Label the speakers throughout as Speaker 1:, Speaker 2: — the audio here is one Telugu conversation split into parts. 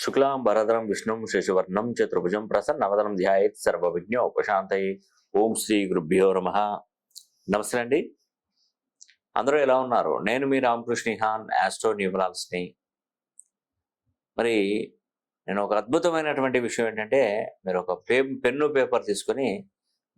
Speaker 1: శుక్లాం వరదరం విష్ణుం శశివర్ణం చతుర్భుజం ప్రసన్నవదనం ధ్యాయేత్ సర్వవిఘ్నోపశాంతయే. ఓం శ్రీ గురుభ్యో నమః. నమస్తే అండి, అందరూ ఎలా ఉన్నారు? నేను మీ రామకృష్ణ హాన్, ఆస్ట్రో న్యూమరాల్స్ని. మరి నేను ఒక అద్భుతమైనటువంటి విషయం ఏంటంటే, మీరు ఒక పెన్ను పేపర్ తీసుకొని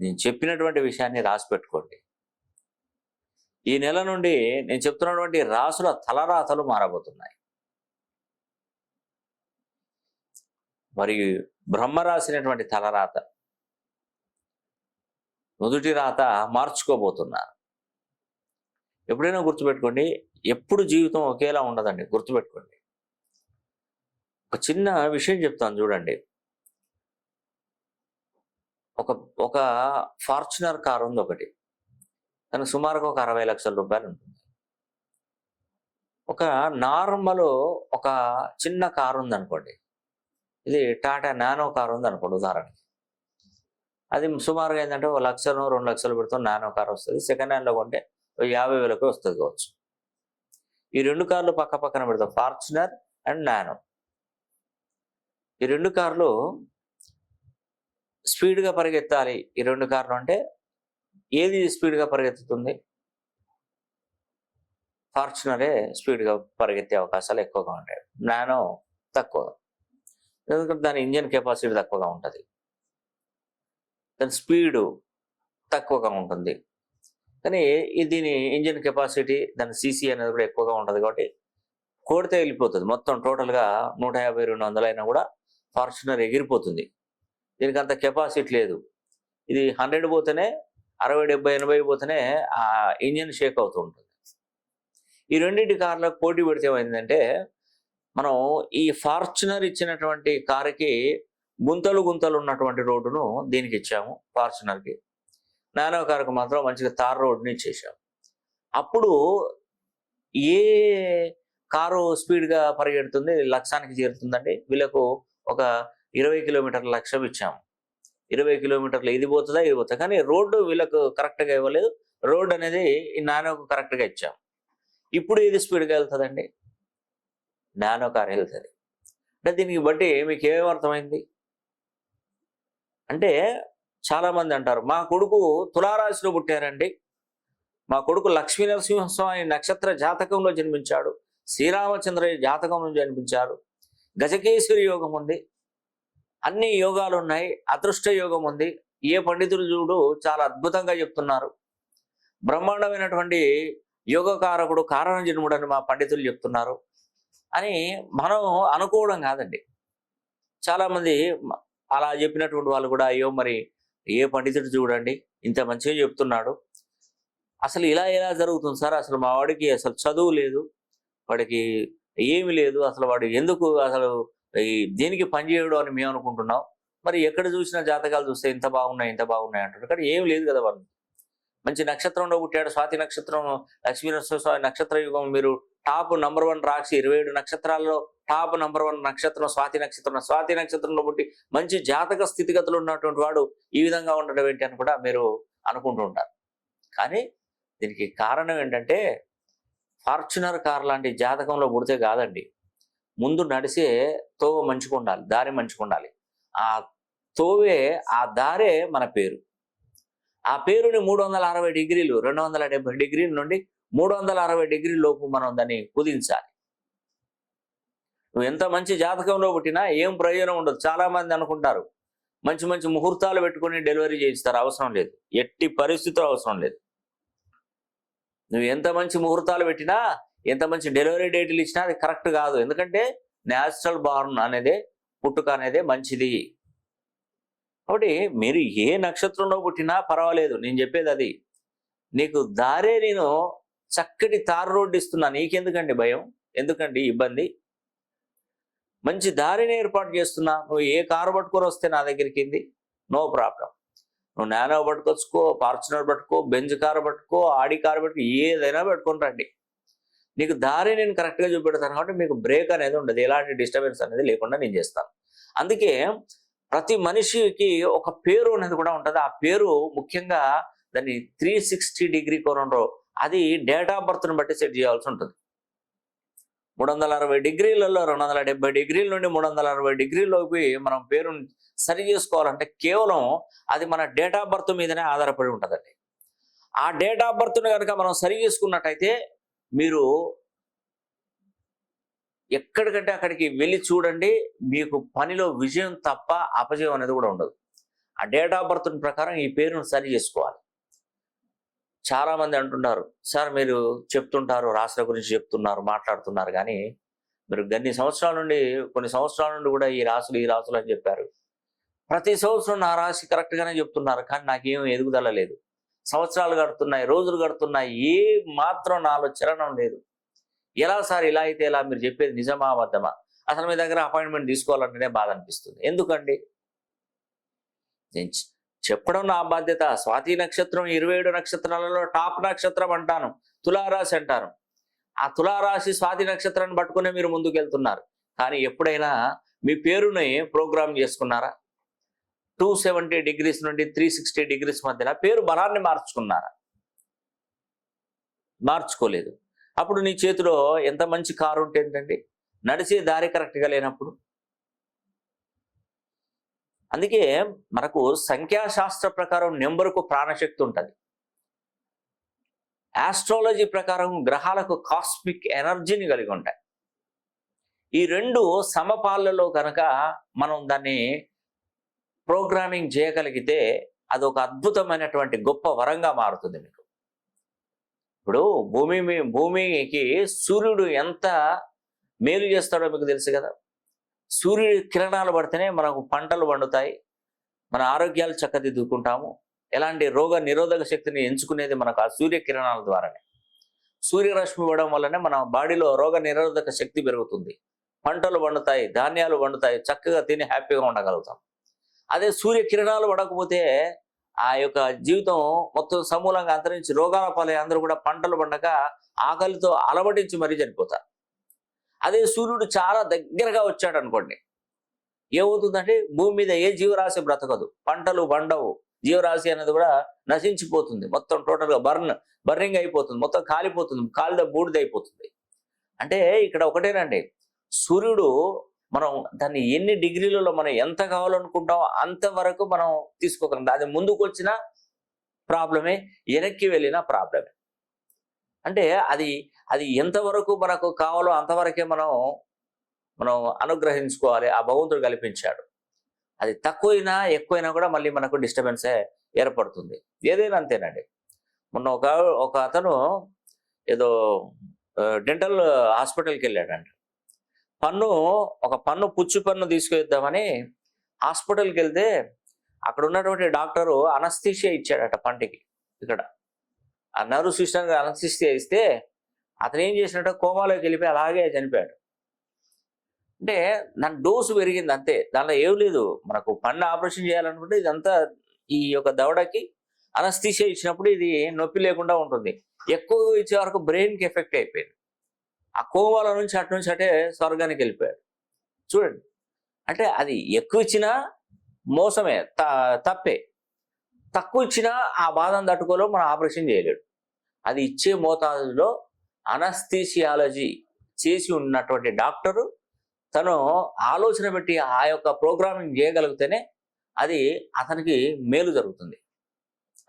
Speaker 1: నేను చెప్పినటువంటి విషయాన్ని రాసి పెట్టుకోండి. ఈ నెల నుండి నేను చెప్తున్నటువంటి రాసుల తలరాతలు మారబోతున్నాయి. మరియు బ్రహ్మ రాసినటువంటి తలరాత, నుదుటి రాత మార్చుకోబోతున్నారు. ఎప్పుడైనా గుర్తుపెట్టుకోండి, ఎప్పుడు జీవితం ఒకేలా ఉండదండి, గుర్తుపెట్టుకోండి. ఒక చిన్న విషయం చెప్తాను చూడండి. ఒక ఒక ఫార్చునర్ కారు ఉంది ఒకటి, దానికి సుమారుగా ఒక 60 లక్షల రూపాయలు ఉంటుంది. ఒక నార్మల్ ఒక చిన్న కారు ఉంది అనుకోండి, ఇది టాటా నానో కారు ఉంది అనుకోండి ఉదాహరణకి. అది సుమారుగా ఏంటంటే 1 లక్షలు 2 లక్షలు పెడుతూ నానో కారు వస్తుంది. సెకండ్ హ్యాండ్లో కొంటే 50,000కి వస్తుంది కావచ్చు. ఈ 2 కార్లు పక్క పక్కన పెడతాం, ఫార్చునర్ అండ్ నానో. ఈ 2 కార్లు స్పీడ్గా పరిగెత్తాలి. ఈ 2 కార్లు అంటే ఏది స్పీడ్గా పరిగెత్తుతుంది? ఫార్చునరే స్పీడ్గా పరిగెత్తే అవకాశాలు ఎక్కువగా ఉంటాయి, నానో తక్కువ. ఎందుకంటే దాని ఇంజన్ కెపాసిటీ తక్కువగా ఉంటుంది, దాని స్పీడు తక్కువగా ఉంటుంది. కానీ దీని ఇంజన్ కెపాసిటీ, దాని సీసీ అనేది కూడా ఎక్కువగా ఉంటుంది. కాబట్టి కొడితే వెళ్ళిపోతుంది. మొత్తం టోటల్గా 150-200 అయినా కూడా ఫార్చునర్ ఎగిరిపోతుంది. దీనికి అంత కెపాసిటీ లేదు. ఇది 100 పోతేనే 60-70-80 పోతేనే ఆ ఇంజన్ షేక్ అవుతూ ఉంటుంది. ఈ రెండింటి కార్లకు పోటీ పెడితే ఏమైందంటే, మనం ఈ ఫార్చునర్ ఇచ్చినటువంటి కారుకి గుంతలు గుంతలు ఉన్నటువంటి రోడ్డును దీనికి ఇచ్చాము, ఫార్చునర్కి. నానో కారుకు మాత్రం మంచిగా తార్ రోడ్డుని ఇచ్చేసాము. అప్పుడు ఏ కారు స్పీడ్గా పరిగెడుతుంది, లక్ష్యానికి చేరుతుందండి? వీళ్ళకు ఒక 20 కిలోమీటర్ల లక్ష్యం ఇచ్చాము. 20 కిలోమీటర్లు ఇది పోతుందా ఇది పోతుందా, కానీ రోడ్డు వీళ్ళకు కరెక్ట్గా ఇవ్వలేదు. రోడ్డు అనేది ఈ నానోకు కరెక్ట్గా ఇచ్చాము. ఇప్పుడు ఏది స్పీడ్గా వెళ్తుందండి? నానో కార్ వెళ్తుంది. అంటే దీనికి బట్టి మీకు ఏమర్థమైంది అంటే, చాలామంది అంటారు, మా కొడుకు తులారాశిలో పుట్టారండి, మా కొడుకు లక్ష్మీ నరసింహస్వామి నక్షత్ర జాతకంలో జన్మించాడు, శ్రీరామచంద్ర జాతకంలో జన్మించారు, గజకేశ్వరి యోగం ఉంది, అన్ని యోగాలు ఉన్నాయి, అదృష్ట యోగం ఉంది, ఏ పండితులు చూడు చాలా అద్భుతంగా చెప్తున్నారు, బ్రహ్మాండమైనటువంటి యోగకారకుడు కారణ జన్ముడు అని మా పండితులు చెప్తున్నారు అని మనం అనుకోవడం కాదండి. చాలామంది అలా చెప్పినటువంటి వాళ్ళు కూడా, అయ్యో మరి ఏ పండితుడు చూడండి ఇంత మంచిగా చెప్తున్నాడు, అసలు ఇలా ఎలా జరుగుతుంది సార్, అసలు మా వాడికి అసలు చదువు లేదు, వాడికి ఏమి లేదు, అసలు వాడు ఎందుకు అసలు దీనికి పనిచేయడం అని మేము అనుకుంటున్నాం, మరి ఎక్కడ చూసినా జాతకాలు చూస్తే ఇంత బాగున్నాయి ఇంత బాగున్నాయి అంటారు. కానీ ఏం లేదు కదా, వాళ్ళు మంచి నక్షత్రంలో పుట్టాడు, స్వాతి నక్షత్రం, లక్ష్మీ నరసింహస్వామి నక్షత్ర యుగం. మీరు టాప్ నంబర్ 1 రాశి, 27 నక్షత్రాల్లో టాప్ నంబర్ 1 నక్షత్రం స్వాతి నక్షత్రం. స్వాతి నక్షత్రంలో పుట్టి మంచి జాతక స్థితిగతులు ఉన్నటువంటి వాడు ఈ విధంగా ఉండడం ఏంటి అని కూడా మీరు అనుకుంటూ ఉంటారు. కానీ దీనికి కారణం ఏంటంటే, ఫార్చునర్ కార్ లాంటి జాతకంలో పుడితే కాదండి, ముందు నడిసే తోవ మంచిగా ఉండాలి, దారి మంచిగా ఉండాలి. ఆ తోవే, ఆ దారే మన పేరు. ఆ పేరుని 360 డిగ్రీలు, 270 డిగ్రీల నుండి 360 డిగ్రీల లోపు మనం దాన్ని కుదించాలి. నువ్వు ఎంత మంచి జాతకంలో పుట్టినా ఏం ప్రయోజనం ఉండదు. చాలా మంది అనుకుంటారు మంచి మంచి ముహూర్తాలు పెట్టుకుని డెలివరీ చేయిస్తారు. అవసరం లేదు, ఎట్టి పరిస్థితుల్లో అవసరం లేదు. నువ్వు ఎంత మంచి ముహూర్తాలు పెట్టినా, ఎంత మంచి డెలివరీ డేట్లు ఇచ్చినా అది కరెక్ట్ కాదు. ఎందుకంటే న్యాచురల్ బార్న్ అనేదే, పుట్టుక అనేదే మంచిది. కాబట్టి మీరు ఏ నక్షత్రంలో పుట్టినా పర్వాలేదు, నేను చెప్పేది అది. నీకు దారే నేను చక్కటి తారు రోడ్డు ఇస్తున్నా, నీకెందుకండి భయం, ఎందుకండి ఇబ్బంది? మంచి దారిని ఏర్పాటు చేస్తున్నా. నువ్వు ఏ కారు పట్టుకొని వస్తే నా దగ్గరికి నో ప్రాబ్లం. నువ్వు నానో పట్టుకొచ్చుకో, ఫార్చునర్ పట్టుకో, బెంజ్ కారు పట్టుకో, ఆడి కారు పట్టుకో, ఏదైనా పెట్టుకొని రండి. నీకు దారి నేను కరెక్ట్గా చూపెడతాను. కాబట్టి మీకు బ్రేక్ అనేది ఉండదు, ఎలాంటి డిస్టర్బెన్స్ అనేది లేకుండా నేను చేస్తాను. అందుకే ప్రతి మనిషికి ఒక పేరు అనేది కూడా ఉంటుంది. ఆ పేరు ముఖ్యంగా దాన్ని 360 డిగ్రీ కోణంలో, అది డేట్ ఆఫ్ బర్త్ని బట్టి సెట్ చేయాల్సి ఉంటుంది. 360 డిగ్రీలలో 270 డిగ్రీల నుండి 360 డిగ్రీల్లోకి మనం పేరుని సరి చేసుకోవాలంటే కేవలం అది మన డేట్ ఆఫ్ బర్త్ మీదనే ఆధారపడి ఉంటుందండి. ఆ డేట్ ఆఫ్ బర్త్ని కనుక మనం సరి చేసుకున్నట్టయితే మీరు ఎక్కడికంటే అక్కడికి వెళ్ళి చూడండి, మీకు పనిలో విజయం తప్ప అపజయం అనేది కూడా ఉండదు. ఆ డేట్ ఆఫ్ బర్త్ ప్రకారం ఈ పేరును సరి చేసుకోవాలి. చాలా మంది అంటున్నారు, సార్ మీరు చెప్తుంటారు, రాశుల గురించి చెప్తున్నారు, మాట్లాడుతున్నారు, కానీ మీరు కొన్ని సంవత్సరాల నుండి కూడా ఈ రాశులు అని చెప్పారు. ప్రతి సంవత్సరం నా రాశి కరెక్ట్గానే చెప్తున్నారు, కానీ నాకేం ఎదుగుదల లేదు. సంవత్సరాలు గడుతున్నాయి, రోజులు గడుతున్నాయి, ఏ మాత్రం నాలో చలనం లేదు. ఎలా సార్ ఇలా అయితే ఎలా? మీరు చెప్పేది నిజమా అబద్ధమా? అసలు మీ దగ్గర అపాయింట్మెంట్ తీసుకోవాలంటేనే బాధ అనిపిస్తుంది. ఎందుకండి? నేను చెప్పడం నా బాధ్యత. స్వాతి నక్షత్రం 27 నక్షత్రాలలో టాప్ నక్షత్రం అంటాను, తులారాశి అంటాను. ఆ తులారాశి స్వాతి నక్షత్రాన్ని పట్టుకునే మీరు ముందుకు వెళ్తున్నారు. కానీ ఎప్పుడైనా మీ పేరుని ప్రోగ్రామ్ చేసుకున్నారా? 270 డిగ్రీస్ నుండి 360 డిగ్రీస్ మధ్యలో పేరు బలాన్ని మార్చుకున్నారా? మార్చుకోలేదు. అప్పుడు నీ చేతిలో ఎంత మంచి కారు ఉంటే ఏంటండి, నడిచే దారి కరెక్ట్గా లేనప్పుడు. అందుకే మనకు సంఖ్యాశాస్త్ర ప్రకారం నెంబర్కు ప్రాణశక్తి ఉంటుంది. ఆస్ట్రాలజీ ప్రకారం గ్రహాలకు కాస్మిక్ ఎనర్జీని కలిగి ఉంటాయి. ఈ రెండు సమపాలలో కనుక మనం దాన్ని ప్రోగ్రామింగ్ చేయగలిగితే అదొక అద్భుతమైనటువంటి గొప్ప వరంగా మారుతుంది మీకు. ఇప్పుడు భూమికి సూర్యుడు ఎంత మేలు చేస్తాడో మీకు తెలుసు కదా. సూర్యుడి కిరణాలు పడితేనే మనకు పంటలు పండుతాయి, మన ఆరోగ్యాలు చక్కదిద్దుకుంటాము. ఎలాంటి రోగ నిరోధక శక్తిని ఎంచుకునేది మనకు ఆ సూర్యకిరణాల ద్వారానే. సూర్యరశ్మి ఇవ్వడం వల్లనే మన బాడీలో రోగ నిరోధక శక్తి పెరుగుతుంది, పంటలు పండుతాయి, ధాన్యాలు పండుతాయి, చక్కగా తిని హ్యాపీగా ఉండగలుగుతాం. అదే సూర్యకిరణాలు పడకపోతే ఆ యొక్క జీవితం మొత్తం సమూలంగా అంతరించి రోగాల పాలై అందరూ కూడా పంటలు పండక ఆకలితో అలవటించి మరీ చనిపోతారు. అదే సూర్యుడు చాలా దగ్గరగా వచ్చాడు అనుకోండి, ఏమవుతుందంటే భూమి మీద ఏ జీవరాశి బ్రతకదు, పంటలు పండవు, జీవరాశి అనేది కూడా నశించిపోతుంది, మొత్తం టోటల్గా బర్నింగ్ అయిపోతుంది, మొత్తం కాలిపోతుంది, కాలిద బూడిదైపోతుంది. అంటే ఇక్కడ ఒకటేనండి, సూర్యుడు మనం దాన్ని ఎన్ని డిగ్రీలలో మనం ఎంత కావాలనుకుంటామో అంతవరకు మనం తీసుకోగలం. అది ముందుకు వచ్చిన ప్రాబ్లమే, వెనక్కి వెళ్ళిన ప్రాబ్లమే. అంటే అది ఎంతవరకు మనకు కావాలో అంతవరకే మనం అనుగ్రహించుకోవాలి. ఆ భగవంతుడు కల్పించాడు. అది తక్కువైనా ఎక్కువైనా కూడా మళ్ళీ మనకు డిస్టర్బెన్సే ఏర్పడుతుంది. ఏదైనా అంతేనండి. మొన్న ఒక అతను ఏదో డెంటల్ హాస్పిటల్కి వెళ్ళాడండి. ఒక పన్ను పుచ్చు పన్ను తీసుకెళ్దామని హాస్పిటల్కి వెళ్తే అక్కడ ఉన్నటువంటి డాక్టరు అనస్థీషియా ఇచ్చాడట పంటికి. ఇక్కడ ఆ నర్వ్ సిస్టమ్కి అనస్థీషియా ఇస్తే అతను ఏం చేసినట్టు కోమాలోకి వెళ్ళిపోయి అలాగే చనిపోయాడు. అంటే దాని డోసు పెరిగింది అంతే, దానిలో ఏం లేదు. మనకు పన్ను ఆపరేషన్ చేయాలనుకుంటే ఇదంతా ఈ యొక్క దవడకి అనస్థీషియా ఇచ్చినప్పుడు ఇది నొప్పి లేకుండా ఉంటుంది. ఎక్కువ ఇచ్చే వరకు బ్రెయిన్కి ఎఫెక్ట్ అయిపోయింది. ఆ కోమాల నుంచి అటే స్వర్గానికి వెళ్ళిపోయాడు. చూడండి, అంటే అది ఎక్కువ ఇచ్చినా మోసమే, తప్పే. తక్కువ ఇచ్చినా ఆ బాధను తట్టుకోలో మనం ఆపరేషన్ చేయలేడు. అది ఇచ్చే మోతాదులో అనస్థీషియాలజీ చేసి ఉన్నటువంటి డాక్టరు తను ఆలోచన పెట్టి ఆ యొక్క ప్రోగ్రామింగ్ చేయగలిగితేనే అది అతనికి మేలు జరుగుతుంది.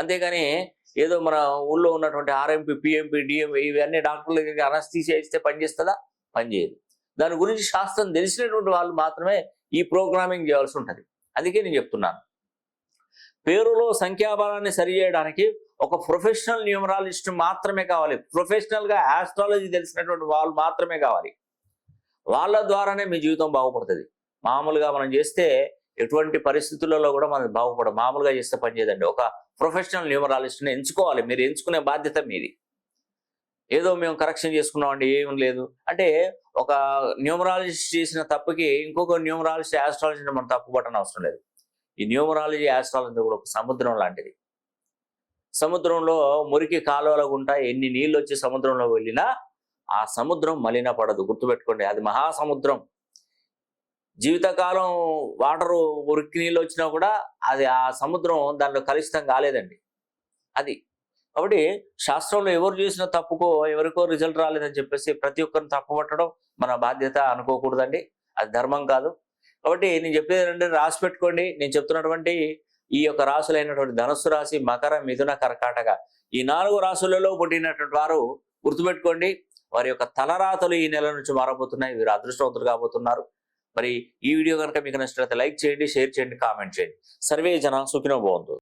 Speaker 1: అంతేగాని ఏదో మన ఊళ్ళో ఉన్నటువంటి ఆర్ఎంపీ, పిఎంపీ, డిఎంపీ ఇవన్నీ డాక్టర్లకి అనస్థీషియా ఇస్తే పనిచేస్తుందా? పనిచేయదు. దాని గురించి శాస్త్రం తెలిసినటువంటి వాళ్ళు మాత్రమే ఈ ప్రోగ్రామింగ్ చేయాల్సి ఉంటుంది. అందుకే నేను చెప్తున్నాను, పేరులో సంఖ్యాబలాన్ని సరి చేయడానికి ఒక ప్రొఫెషనల్ న్యూమరాలజిస్ట్ మాత్రమే కావాలి. ప్రొఫెషనల్గా ఆస్ట్రాలజీ తెలిసినటువంటి వాళ్ళు మాత్రమే కావాలి. వాళ్ళ ద్వారానే మీ జీవితం బాగుపడుతుంది. మామూలుగా మనం చేస్తే ఎటువంటి పరిస్థితులలో కూడా మనకు బాగుపడదు. మామూలుగా చేస్తే పనిచేయదండి. ఒక ప్రొఫెషనల్ న్యూమరాలజిస్ట్ని ఎంచుకోవాలి. మీరు ఎంచుకునే బాధ్యత మీది. ఏదో మేము కరెక్షన్ చేసుకున్నామండి, ఏం లేదు అంటే ఒక న్యూమరాలజిస్ట్ చేసిన తప్పుకి ఇంకొక న్యూమరాలజిస్ట్, ఆస్ట్రాలజీని మనం తప్పు పట్టని అవసరం లేదు. ఈ న్యూమరాలజీ, ఆస్ట్రాలజీ కూడా ఒక సముద్రం లాంటిది. సముద్రంలో మురికి కాలువలకు ఉంటాయి. ఎన్ని నీళ్ళు వచ్చి సముద్రంలో వెళ్ళినా ఆ సముద్రం మలిన పడదు. గుర్తుపెట్టుకోండి, అది మహాసముద్రం. జీవితకాలం వాటరు మురికి నీళ్ళు వచ్చినా కూడా అది ఆ సముద్రం దాంట్లో కలుషితం కాలేదండి. అది కాబట్టి శాస్త్రంలో ఎవరు చేసిన తప్పుకో ఎవరికో రిజల్ట్ రాలేదని చెప్పేసి ప్రతి ఒక్కరిని తప్పుపట్టడం మన బాధ్యత అనుకోకూడదండి. అది ధర్మం కాదు. కాబట్టి నేను చెప్పేది ఏంటంటే రాసి పెట్టుకోండి. నేను చెప్తున్నటువంటి ఈ యొక్క రాశులైనటువంటి ధనస్సు రాశి, మకర, మిథున, కర్కాటక ఈ 4 రాశులలో పుట్టినటువంటి వారు గుర్తుపెట్టుకోండి. వారి యొక్క తలరాతలు ఈ నెల నుంచి మారబోతున్నాయి. వీరు అదృష్టవంతులు కాబోతున్నారు. మరి ఈ వీడియో కనుక మీకు నచ్చినట్లయితే లైక్ చేయండి, షేర్ చేయండి, కామెంట్ చేయండి. సర్వే జన సుఖినో భవంతు.